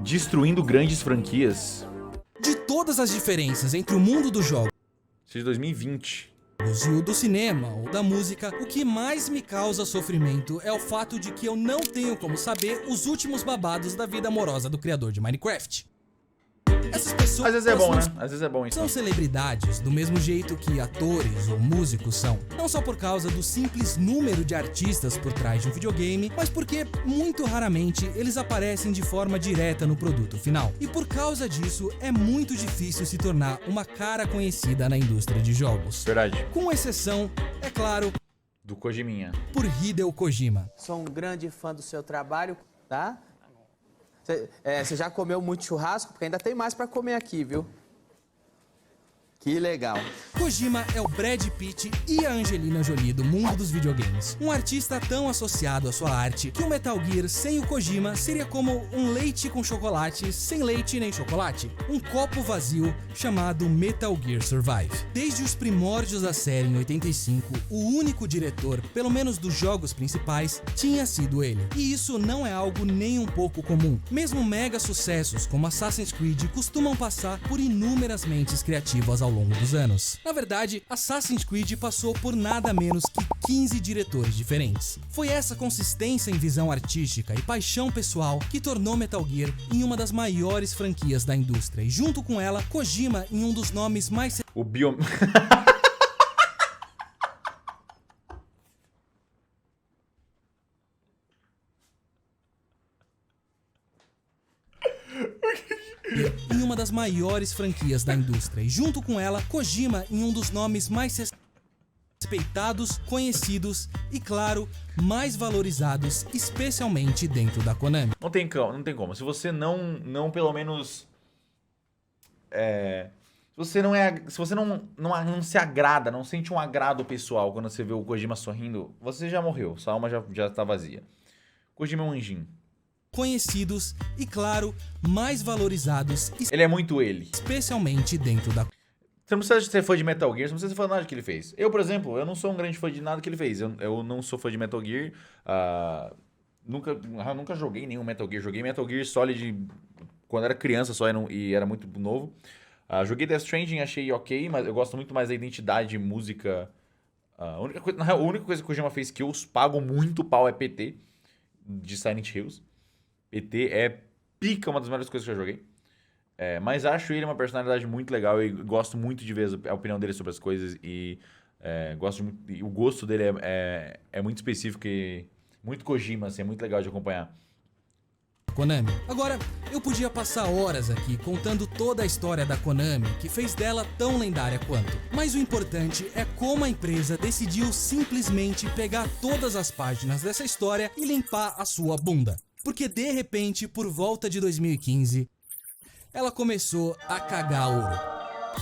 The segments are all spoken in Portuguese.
Destruindo grandes franquias. De todas as diferenças entre o mundo dos jogos Isso é de 2020. e o do cinema ou da música, o que mais me causa sofrimento é o fato de que eu não tenho como saber os últimos babados da vida amorosa do criador de Minecraft. Essas pessoas Às vezes é bom, né? Às vezes é bom isso. são celebridades do mesmo jeito que atores ou músicos são. Não só por causa do simples número de artistas por trás de um videogame, mas porque, muito raramente, eles aparecem de forma direta no produto final. E por causa disso, é muito difícil se tornar uma cara conhecida na indústria de jogos. Verdade. Com exceção, é claro, Do Kojiminha. por Hideo Kojima. Sou um grande fã do seu trabalho, tá? Você já comeu muito churrasco? Porque ainda tem mais pra comer aqui, viu? Que legal. Kojima é o Brad Pitt e a Angelina Jolie do mundo dos videogames. Um artista tão associado à sua arte que o Metal Gear sem o Kojima seria como um leite com chocolate sem leite nem chocolate. Um copo vazio chamado Metal Gear Survive. Desde os primórdios da série em 85, o único diretor, pelo menos dos jogos principais, tinha sido ele. E isso não é algo nem um pouco comum. Mesmo mega sucessos como Assassin's Creed costumam passar por inúmeras mentes criativas ao longo dos anos. Na verdade, Assassin's Creed passou por nada menos que 15 diretores diferentes. Foi essa consistência em visão artística e paixão pessoal que tornou Metal Gear em uma das maiores franquias da indústria e junto com ela, Kojima em um dos nomes mais O Bio... em uma das maiores franquias da indústria e junto com ela, Kojima em um dos nomes mais respeitados, conhecidos e, claro, mais valorizados, especialmente dentro da Konami. Não tem como. Se você não pelo menos... Se você não se agrada, não sente um agrado pessoal quando você vê o Kojima sorrindo, você já morreu. Sua alma já tá vazia. Kojima é um anjinho. Conhecidos e, claro, mais valorizados, Ele é muito ele. especialmente dentro da Você não precisa ser fã de Metal Gear, você não precisa ser fã de nada que ele fez. Eu, por exemplo, eu não sou um grande fã de nada que ele fez. Eu não sou fã de Metal Gear. Nunca joguei nenhum Metal Gear. Joguei Metal Gear Solid quando era criança só e era muito novo. Joguei Death Stranding, achei ok, mas eu gosto muito mais da identidade, música. A única coisa que o Kojima fez que eu pago muito pau é PT, de Silent Hills. PT é pica, uma das melhores coisas que eu joguei. Mas acho ele uma personalidade muito legal e gosto muito de ver a opinião dele sobre as coisas. E gosto muito, e o gosto dele é muito específico e muito Kojima, assim, é muito legal de acompanhar. Konami. Agora, eu podia passar horas aqui contando toda a história da Konami, que fez dela tão lendária quanto. Mas o importante é como a empresa decidiu simplesmente pegar todas as páginas dessa história e limpar a sua bunda. Porque de repente, por volta de 2015, ela começou a cagar ouro.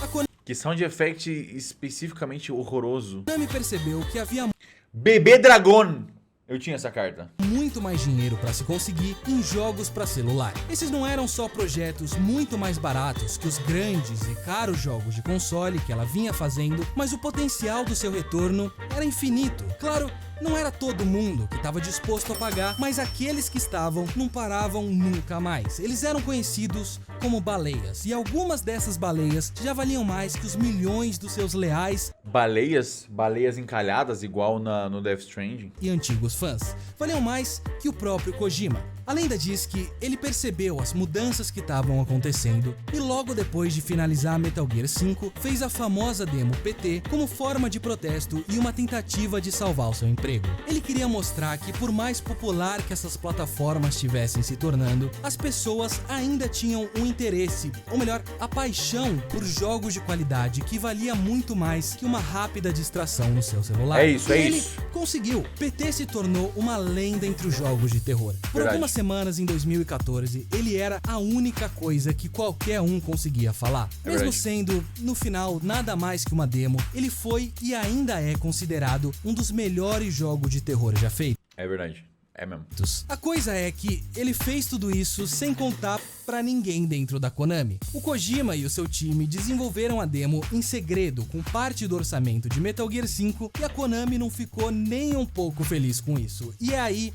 A Que sound effect especificamente horroroso. Konami percebeu que havia Bebê Dragon! Eu tinha essa carta. muito mais dinheiro para se conseguir em jogos para celular. Esses não eram só projetos muito mais baratos que os grandes e caros jogos de console que ela vinha fazendo, mas o potencial do seu retorno era infinito. Claro, não era todo mundo que estava disposto a pagar, mas aqueles que estavam não paravam nunca mais. Eles eram conhecidos como baleias, e algumas dessas baleias já valiam mais que os milhões dos seus leais Baleias encalhadas, igual no Death Stranding. e antigos fãs. Valiam mais que o próprio Kojima. A lenda diz que ele percebeu as mudanças que estavam acontecendo e logo depois de finalizar Metal Gear 5, fez a famosa demo PT como forma de protesto e uma tentativa de salvar o seu emprego. Ele queria mostrar que por mais popular que essas plataformas estivessem se tornando, as pessoas ainda tinham um interesse, ou melhor, a paixão por jogos de qualidade que valia muito mais que uma rápida distração no seu celular. É isso, E é ele isso. conseguiu. PT se tornou uma lenda entre os jogos de terror. Por Verdade. algumas semanas em 2014, ele era a única coisa que qualquer um conseguia falar. Mesmo verdade. sendo, no final, nada mais que uma demo, ele foi e ainda é considerado um dos melhores jogos de terror já feitos. É verdade. É mesmo. A coisa é que ele fez tudo isso sem contar pra ninguém dentro da Konami. O Kojima e o seu time desenvolveram a demo em segredo com parte do orçamento de Metal Gear 5 e a Konami não ficou nem um pouco feliz com isso. E é aí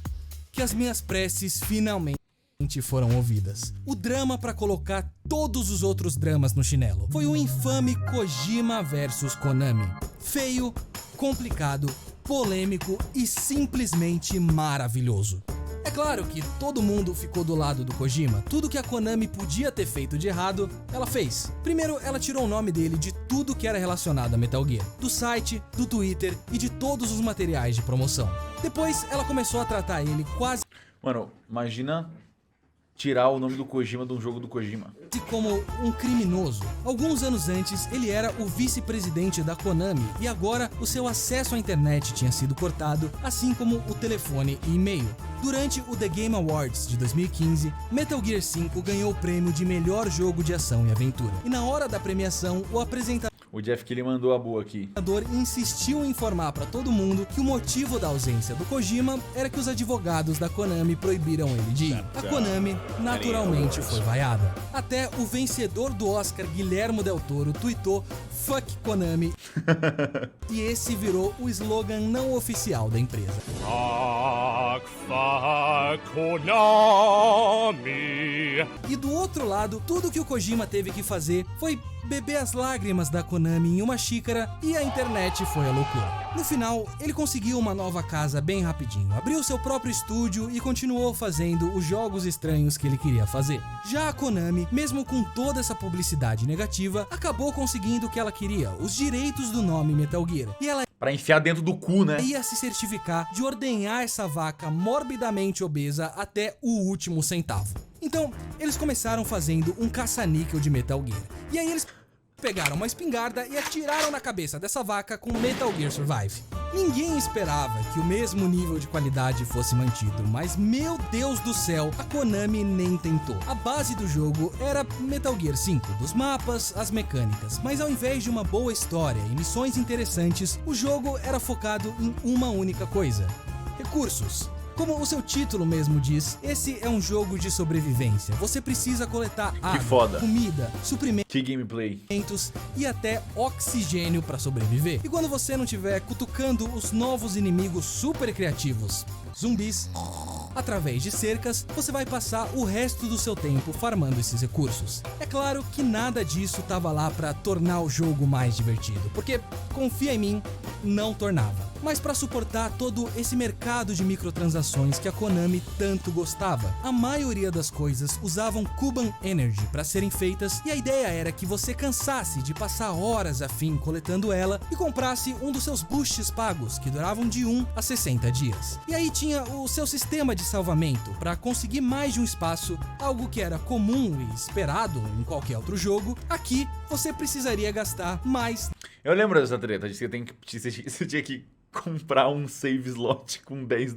que as minhas preces finalmente foram ouvidas. O drama para colocar todos os outros dramas no chinelo foi o infame Kojima vs Konami. Feio, complicado, polêmico e simplesmente maravilhoso. É claro que todo mundo ficou do lado do Kojima. Tudo que a Konami podia ter feito de errado, ela fez. Primeiro, ela tirou o nome dele de tudo que era relacionado a Metal Gear. Do site, do Twitter e de todos os materiais de promoção. Depois, ela começou a tratar ele quase Mano, imagina tirar o nome do Kojima de um jogo do Kojima. como um criminoso. Alguns anos antes, ele era o vice-presidente da Konami e agora o seu acesso à internet tinha sido cortado, assim como o telefone e e-mail. Durante o The Game Awards de 2015, Metal Gear 5 ganhou o prêmio de melhor jogo de ação e aventura. E na hora da premiação, o apresentador O Jeff Keighley mandou a boa aqui. insistiu em informar para todo mundo que o motivo da ausência do Kojima era que os advogados da Konami proibiram ele de ir. A Konami, naturalmente, foi vaiada. Até o vencedor do Oscar, Guillermo del Toro, tweetou "Fuck Konami" e esse virou o slogan não oficial da empresa. Konami. E do outro lado, tudo que o Kojima teve que fazer foi beber as lágrimas da Konami em uma xícara e a internet foi a loucura. No final, ele conseguiu uma nova casa bem rapidinho, abriu seu próprio estúdio e continuou fazendo os jogos estranhos que ele queria fazer. Já a Konami, mesmo com toda essa publicidade negativa, acabou conseguindo o que ela queria, os direitos do nome Metal Gear. E ela Pra enfiar dentro do cu, né? ia se certificar de ordenhar essa vaca morbidamente obesa até o último centavo. Então, eles começaram fazendo um caça-níquel de Metal Gear. E aí eles pegaram uma espingarda e atiraram na cabeça dessa vaca com Metal Gear Survive. Ninguém esperava que o mesmo nível de qualidade fosse mantido, mas meu Deus do céu, a Konami nem tentou. A base do jogo era Metal Gear 5, dos mapas, as mecânicas, mas ao invés de uma boa história e missões interessantes, o jogo era focado em uma única coisa: recursos. Como o seu título mesmo diz, esse é um jogo de sobrevivência. Você precisa coletar água, foda. comida, suprimentos Que gameplay. e até oxigênio para sobreviver. E quando você não estiver cutucando os novos inimigos super criativos, zumbis, através de cercas, você vai passar o resto do seu tempo farmando esses recursos. É claro que nada disso estava lá para tornar o jogo mais divertido, porque, confia em mim, não tornava. Mas para suportar todo esse mercado de microtransações que a Konami tanto gostava, a maioria das coisas usavam Kuban Energy para serem feitas, e a ideia era que você cansasse de passar horas a fim coletando ela e comprasse um dos seus boosts pagos, que duravam de 1 a 60 dias. E aí tinha o seu sistema de salvamento para conseguir mais de um espaço, algo que era comum e esperado em qualquer outro jogo. Aqui você precisaria gastar mais Eu lembro dessa treta, de que você tinha que comprar um save slot com $10.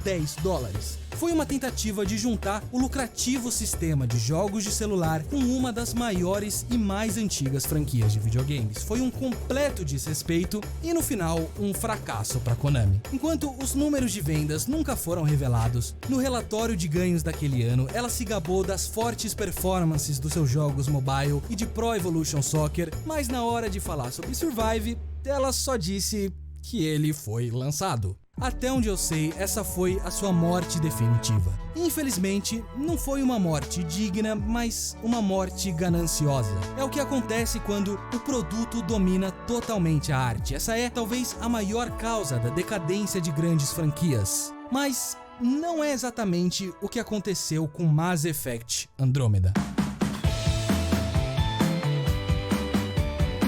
$10. Foi uma tentativa de juntar o lucrativo sistema de jogos de celular com uma das maiores e mais antigas franquias de videogames. Foi um completo desrespeito e, no final, um fracasso para Konami. Enquanto os números de vendas nunca foram revelados, no relatório de ganhos daquele ano, ela se gabou das fortes performances dos seus jogos mobile e de Pro Evolution Soccer, mas na hora de falar sobre Survive, ela só disse que ele foi lançado. Até onde eu sei, essa foi a sua morte definitiva. Infelizmente, não foi uma morte digna, mas uma morte gananciosa. É o que acontece quando o produto domina totalmente a arte. Essa é talvez a maior causa da decadência de grandes franquias. Mas não é exatamente o que aconteceu com Mass Effect Andromeda.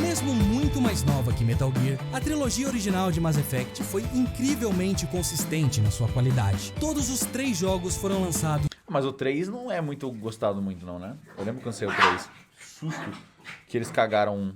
Mesmo muito mais nova que Metal Gear, a trilogia original de Mass Effect foi incrivelmente consistente na sua qualidade. Todos os 3 jogos foram lançados Mas o 3 não é muito gostado muito não, né? Eu lembro quando saiu o 3. Susto que eles cagaram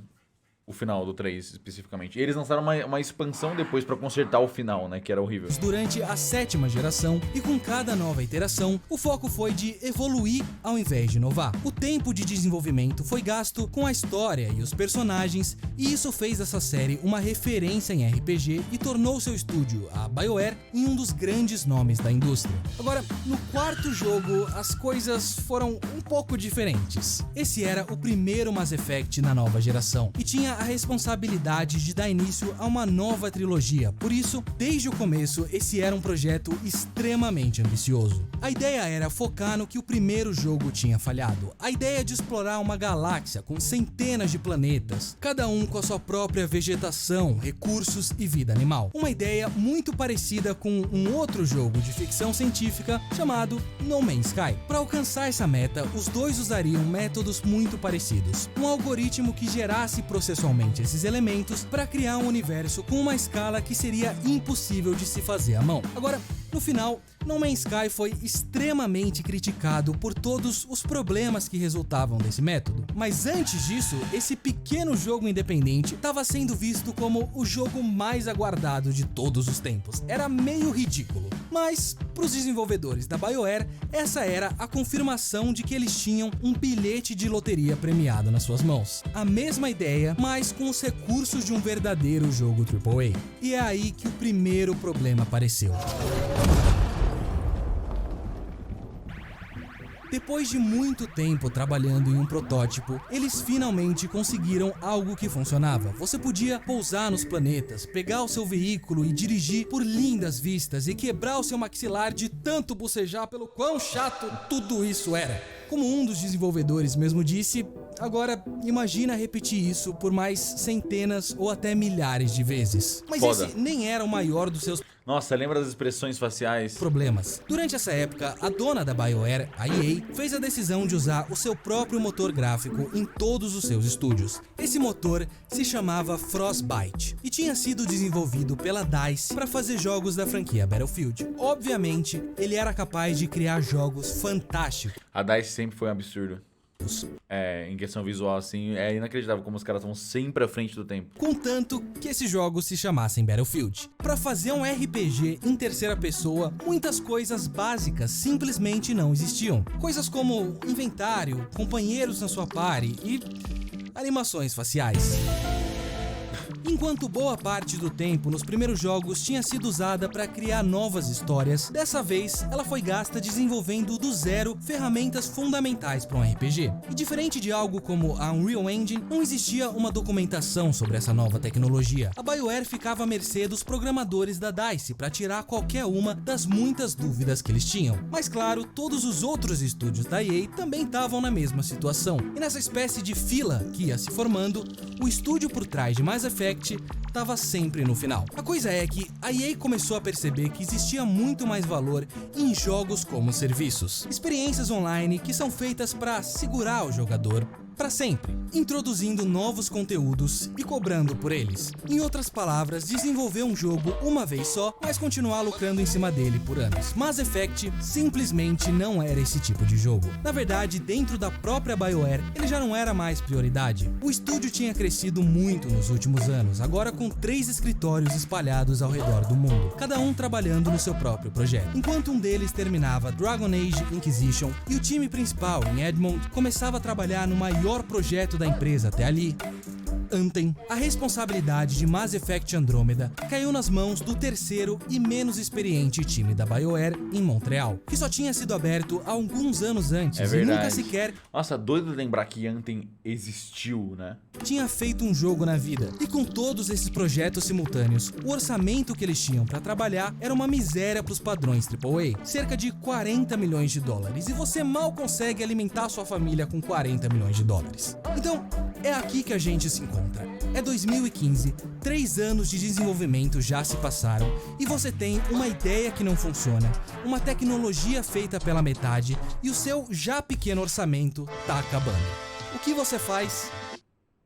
o final do 3 especificamente. E eles lançaram uma expansão depois pra consertar o final, né? Que era horrível. durante a 7ª geração, e com cada nova iteração, o foco foi de evoluir ao invés de inovar. O tempo de desenvolvimento foi gasto com a história e os personagens, e isso fez essa série uma referência em RPG e tornou seu estúdio, a BioWare, em um dos grandes nomes da indústria. Agora, no 4º jogo, as coisas foram um pouco diferentes. Esse era o primeiro Mass Effect na nova geração, e tinha a responsabilidade de dar início a uma nova trilogia. Por isso, desde o começo, esse era um projeto extremamente ambicioso. A ideia era focar no que o primeiro jogo tinha falhado. A ideia de explorar uma galáxia com centenas de planetas, cada um com a sua própria vegetação, recursos e vida animal. Uma ideia muito parecida com um outro jogo de ficção científica chamado No Man's Sky. Para alcançar essa meta, os dois usariam métodos muito parecidos. Um algoritmo que gerasse processualmente esses elementos para criar um universo com uma escala que seria impossível de se fazer à mão. Agora, no final, No Man's Sky foi extremamente criticado por todos os problemas que resultavam desse método. Mas antes disso, esse pequeno jogo independente estava sendo visto como o jogo mais aguardado de todos os tempos. Era meio ridículo. Mas, para os desenvolvedores da BioWare, essa era a confirmação de que eles tinham um bilhete de loteria premiado nas suas mãos. A mesma ideia, mas com os recursos de um verdadeiro jogo AAA. E é aí que o primeiro problema apareceu. Depois de muito tempo trabalhando em um protótipo, eles finalmente conseguiram algo que funcionava. Você podia pousar nos planetas, pegar o seu veículo e dirigir por lindas vistas e quebrar o seu maxilar de tanto bocejar pelo quão chato tudo isso era. Como um dos desenvolvedores mesmo disse, agora imagina repetir isso por mais centenas ou até milhares de vezes. Mas Foda. esse nem era o maior dos seus Nossa, lembra das expressões faciais? problemas. Durante essa época, a dona da BioWare, a EA, fez a decisão de usar o seu próprio motor gráfico em todos os seus estúdios. Esse motor se chamava Frostbite e tinha sido desenvolvido pela DICE para fazer jogos da franquia Battlefield. Obviamente, ele era capaz de criar jogos fantásticos. A DICE sempre foi um absurdo. Em questão visual, assim, é inacreditável como os caras estão sempre à frente do tempo. Contanto que esses jogos se chamassem Battlefield. Para fazer um RPG em terceira pessoa, muitas coisas básicas simplesmente não existiam. Coisas como inventário, companheiros na sua party e animações faciais. Enquanto boa parte do tempo nos primeiros jogos tinha sido usada para criar novas histórias, dessa vez ela foi gasta desenvolvendo do zero ferramentas fundamentais para um RPG. E diferente de algo como a Unreal Engine, não existia uma documentação sobre essa nova tecnologia. A BioWare ficava à mercê dos programadores da DICE para tirar qualquer uma das muitas dúvidas que eles tinham. Mas claro, todos os outros estúdios da EA também estavam na mesma situação. E nessa espécie de fila que ia se formando, o estúdio por trás de Mass Effect estava sempre no final. A coisa é que a EA começou a perceber que existia muito mais valor em jogos como serviços. Experiências online que são feitas para segurar o jogador para sempre, introduzindo novos conteúdos e cobrando por eles. Em outras palavras, desenvolver um jogo uma vez só, mas continuar lucrando em cima dele por anos. Mass Effect simplesmente não era esse tipo de jogo. Na verdade, dentro da própria BioWare, ele já não era mais prioridade. O estúdio tinha crescido muito nos últimos anos, agora com 3 escritórios espalhados ao redor do mundo, cada um trabalhando no seu próprio projeto. Enquanto um deles terminava Dragon Age Inquisition e o time principal em Edmond começava a trabalhar no maior projeto da empresa até ali, Anthem, a responsabilidade de Mass Effect Andromeda caiu nas mãos do terceiro e menos experiente time da BioWare em Montreal, que só tinha sido aberto há alguns anos antes e nunca sequer Nossa, doido lembrar que Anthem existiu, né? tinha feito um jogo na vida. E com todos esses projetos simultâneos, o orçamento que eles tinham para trabalhar era uma miséria para os padrões AAA, cerca de 40 milhões de dólares, e você mal consegue alimentar sua família com 40 milhões de dólares. Então, é aqui que a gente se encontra. É 2015, 3 anos de desenvolvimento já se passaram e você tem uma ideia que não funciona, uma tecnologia feita pela metade e o seu já pequeno orçamento tá acabando. O que você faz?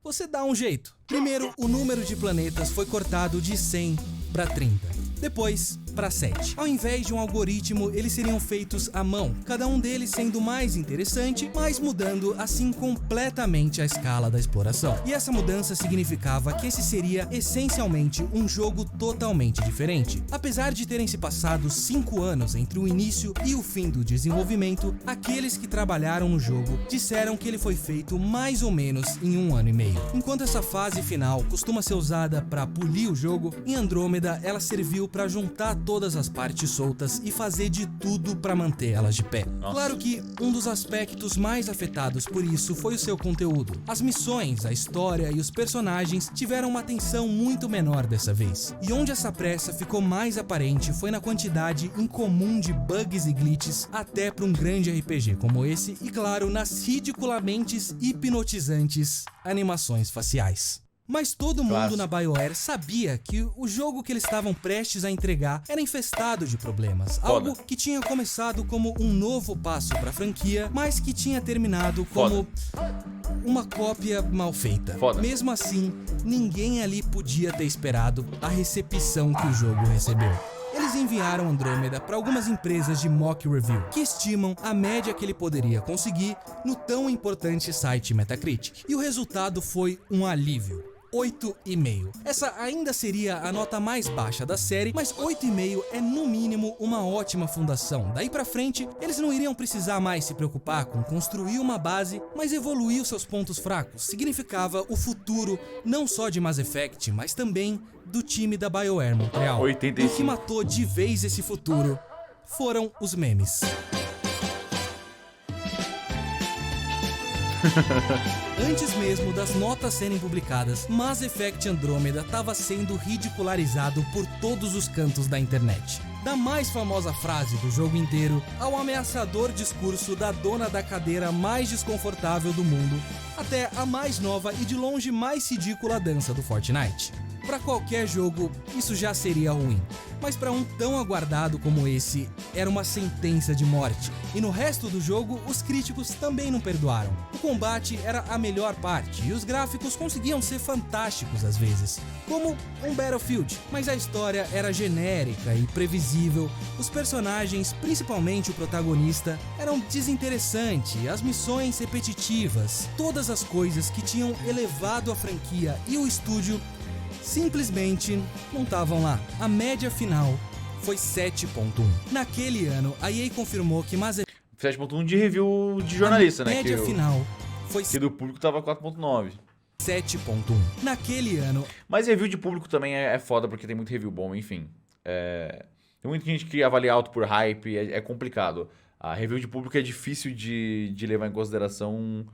Você dá um jeito. Primeiro, o número de planetas foi cortado de 100 para 30. Depois, para 7. Ao invés de um algoritmo, eles seriam feitos à mão, cada um deles sendo mais interessante, mas mudando assim completamente a escala da exploração. E essa mudança significava que esse seria essencialmente um jogo totalmente diferente. Apesar de terem se passado 5 anos entre o início e o fim do desenvolvimento, aqueles que trabalharam no jogo disseram que ele foi feito mais ou menos em 1 ano e meio. Enquanto essa fase final costuma ser usada para polir o jogo, em Andrômeda ela serviu para juntar todas as partes soltas e fazer de tudo para manter elas de pé. Nossa. Claro que um dos aspectos mais afetados por isso foi o seu conteúdo. As missões, a história e os personagens tiveram uma atenção muito menor dessa vez. E onde essa pressa ficou mais aparente foi na quantidade incomum de bugs e glitches até para um grande RPG como esse e, claro, nas ridiculamente hipnotizantes animações faciais. Mas todo mundo na BioWare sabia que o jogo que eles estavam prestes a entregar era infestado de problemas. Foda. Algo que tinha começado como um novo passo para a franquia, mas que tinha terminado como uma cópia mal feita. Foda. Mesmo assim, ninguém ali podia ter esperado a recepção que o jogo recebeu. Eles enviaram Andrômeda para algumas empresas de mock review, que estimam a média que ele poderia conseguir no tão importante site Metacritic. E o resultado foi um alívio. 8,5. Essa ainda seria a nota mais baixa da série, mas 8,5 é no mínimo uma ótima fundação. Daí pra frente, eles não iriam precisar mais se preocupar com construir uma base, mas evoluir os seus pontos fracos. Significava o futuro não só de Mass Effect, mas também do time da BioWare Montreal. 85. E o que matou de vez esse futuro foram os memes. Antes mesmo das notas serem publicadas, Mass Effect Andromeda estava sendo ridicularizado por todos os cantos da internet. Da mais famosa frase do jogo inteiro, ao ameaçador discurso da dona da cadeira mais desconfortável do mundo, até a mais nova e de longe mais ridícula dança do Fortnite. Para qualquer jogo, isso já seria ruim, mas para um tão aguardado como esse, era uma sentença de morte. E no resto do jogo, os críticos também não perdoaram. O combate era a melhor parte e os gráficos conseguiam ser fantásticos às vezes, como um Battlefield, mas a história era genérica e previsível, os personagens, principalmente o protagonista, eram desinteressantes, as missões repetitivas, todas as coisas que tinham elevado a franquia e o estúdio simplesmente não estavam lá. A média final foi 7.1. Naquele ano, a EA confirmou que Mass Effect 7.1 de review de jornalista, né? média final foi Que do público tava 4.9. 7.1. Naquele ano, Mas review de público também é foda, porque tem muito review bom, enfim. Tem muita gente que avalia alto por hype, é complicado. A review de público é difícil de levar em consideração,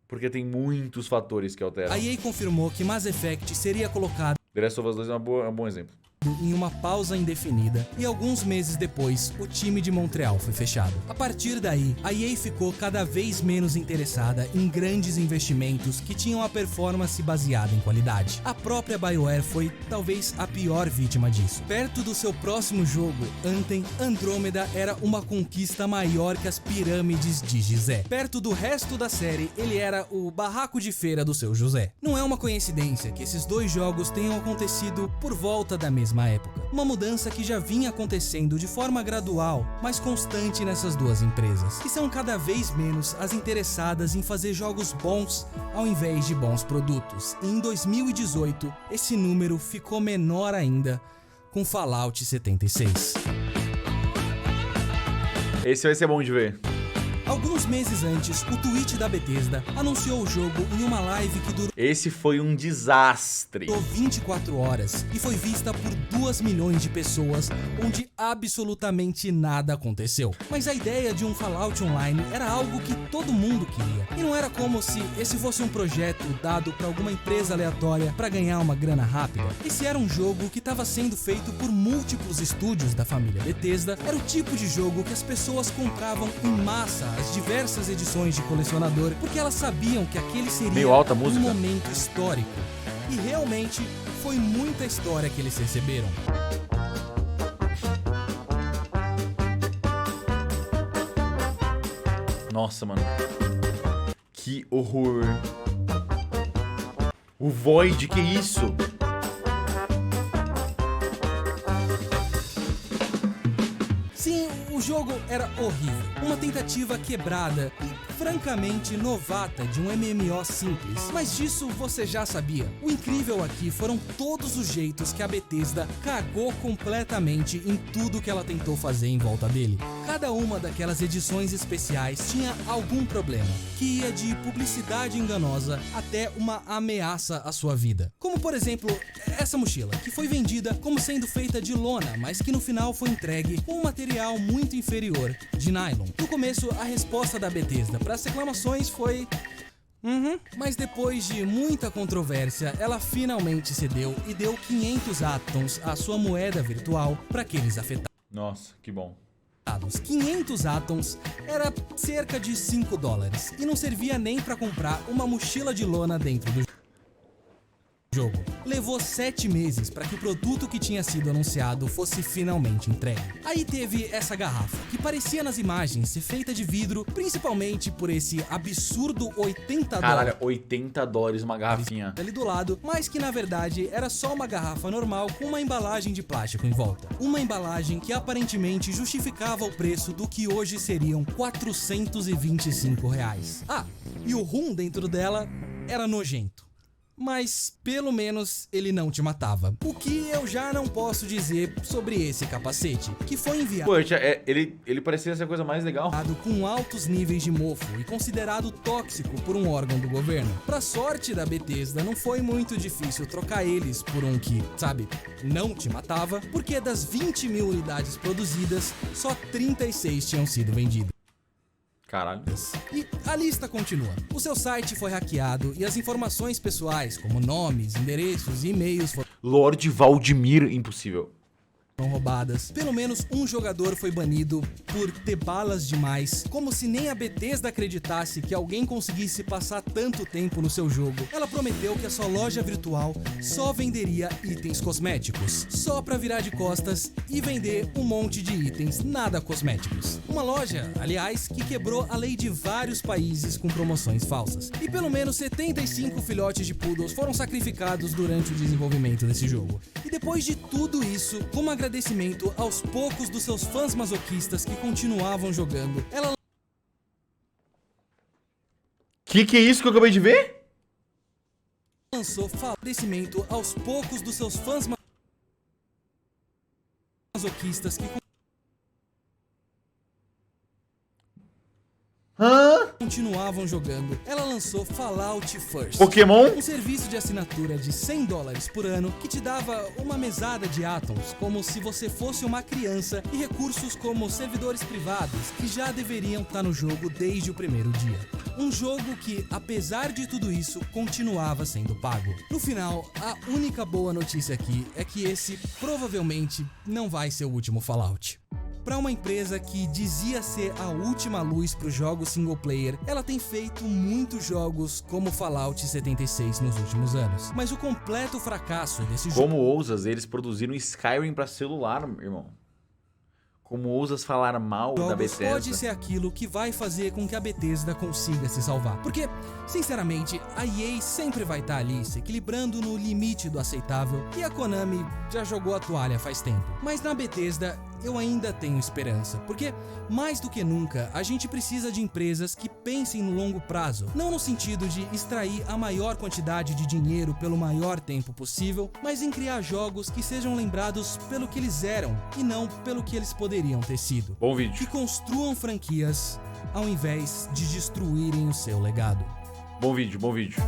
porque tem muitos fatores que alteram. a EA confirmou que Mass Effect seria colocado The Last of Us 2 é um bom exemplo. em uma pausa indefinida e alguns meses depois o time de Montreal foi fechado. A partir daí, a EA ficou cada vez menos interessada em grandes investimentos que tinham a performance baseada em qualidade. A própria BioWare foi talvez a pior vítima disso. Perto do seu próximo jogo, Anthem, Andrômeda era uma conquista maior que as pirâmides de Gizé. Perto do resto da série, ele era o barraco de feira do seu José. Não é uma coincidência que esses dois jogos tenham acontecido por volta da mesma época. Uma mudança que já vinha acontecendo de forma gradual, mas constante nessas duas empresas, que são cada vez menos as interessadas em fazer jogos bons ao invés de bons produtos. E em 2018, esse número ficou menor ainda com Fallout 76. Esse vai ser bom de ver. Alguns meses antes, o Twitch da Bethesda anunciou o jogo em uma live que durou Esse foi um desastre. 24 horas e foi vista por 2 milhões de pessoas, onde absolutamente nada aconteceu. Mas a ideia de um Fallout Online era algo que todo mundo queria. E não era como se esse fosse um projeto dado para alguma empresa aleatória para ganhar uma grana rápida. Esse era um jogo que estava sendo feito por múltiplos estúdios da família Bethesda. Era o tipo de jogo que as pessoas compravam em massa as diversas edições de colecionador, porque elas sabiam que aquele seria Meio alta a um música. momento histórico. E realmente foi muita história que eles receberam. Nossa, mano. Que horror. O Void, que isso? Sim, o jogo era horrível. Uma tentativa quebrada e francamente novata de um MMO simples. Mas disso você já sabia. O incrível aqui foram todos os jeitos que a Bethesda cagou completamente em tudo que ela tentou fazer em volta dele. Cada uma daquelas edições especiais tinha algum problema, que ia de publicidade enganosa até uma ameaça à sua vida. Como, por exemplo, essa mochila, que foi vendida como sendo feita de lona, mas que no final foi entregue com um material muito inferior, de nylon. No começo, a resposta da Bethesda para as reclamações foi... Mas depois de muita controvérsia, ela finalmente cedeu e deu 500 átons, a sua moeda virtual, para aqueles afetados. Nossa, que bom. 500 átons era cerca de $5 e não servia nem para comprar uma mochila de lona dentro do jogo. Levou 7 meses para que o produto que tinha sido anunciado fosse finalmente entregue. Aí teve essa garrafa, que parecia nas imagens ser feita de vidro, principalmente por esse absurdo $80 Caralho, $80 uma garrafinha. ali do lado, mas que na verdade era só uma garrafa normal com uma embalagem de plástico em volta. Uma embalagem que aparentemente justificava o preço do que hoje seriam R$425. Ah, e o rum dentro dela era nojento. Mas pelo menos ele não te matava. O que eu já não posso dizer sobre esse capacete, que foi enviado Pô, ele parecia ser a coisa mais legal. com altos níveis de mofo e considerado tóxico por um órgão do governo. Pra sorte da Bethesda, não foi muito difícil trocar eles por um que, sabe, não te matava, porque das 20 mil unidades produzidas, só 36 tinham sido vendidas. Caralho. E a lista continua. O seu site foi hackeado e as informações pessoais, como nomes, endereços e e-mails, foram Lord Valdimir, impossível. roubadas. Pelo menos um jogador foi banido por ter balas demais, como se nem a Bethesda acreditasse que alguém conseguisse passar tanto tempo no seu jogo. Ela prometeu que a sua loja virtual só venderia itens cosméticos, só pra virar de costas e vender um monte de itens nada cosméticos. Uma loja, aliás, que quebrou a lei de vários países com promoções falsas. E pelo menos 75 filhotes de poodles foram sacrificados durante o desenvolvimento desse jogo. E depois de tudo isso, como agradecimento aos poucos dos seus fãs masoquistas que continuavam jogando, ela Que é isso que eu acabei de ver? lançou agradecimento aos poucos dos seus fãs masoquistas que Hã? continuavam jogando. Ela lançou Fallout First, Pokémon? um serviço de assinatura de $100 por ano que te dava uma mesada de átons, como se você fosse uma criança, e recursos como servidores privados que já deveriam estar no jogo desde o primeiro dia. Um jogo que, apesar de tudo isso, continuava sendo pago. No final, a única boa notícia aqui é que esse provavelmente não vai ser o último Fallout. Para uma empresa que dizia ser a última luz para os jogos single player, ela tem feito muitos jogos como Fallout 76 nos últimos anos. Mas o completo fracasso desse jogo... Como ousas eles produziram Skyrim pra celular, irmão? Como ousas falar mal da Bethesda? Pode ser aquilo que vai fazer com que a Bethesda consiga se salvar. Porque, sinceramente, a EA sempre vai estar ali se equilibrando no limite do aceitável, e a Konami já jogou a toalha faz tempo. Mas na Bethesda eu ainda tenho esperança, porque mais do que nunca a gente precisa de empresas que pensem no longo prazo, não no sentido de extrair a maior quantidade de dinheiro pelo maior tempo possível, mas em criar jogos que sejam lembrados pelo que eles eram e não pelo que eles poderiam ter sido. Bom Que vídeo. construam franquias ao invés de destruírem o seu legado. Bom vídeo, bom vídeo.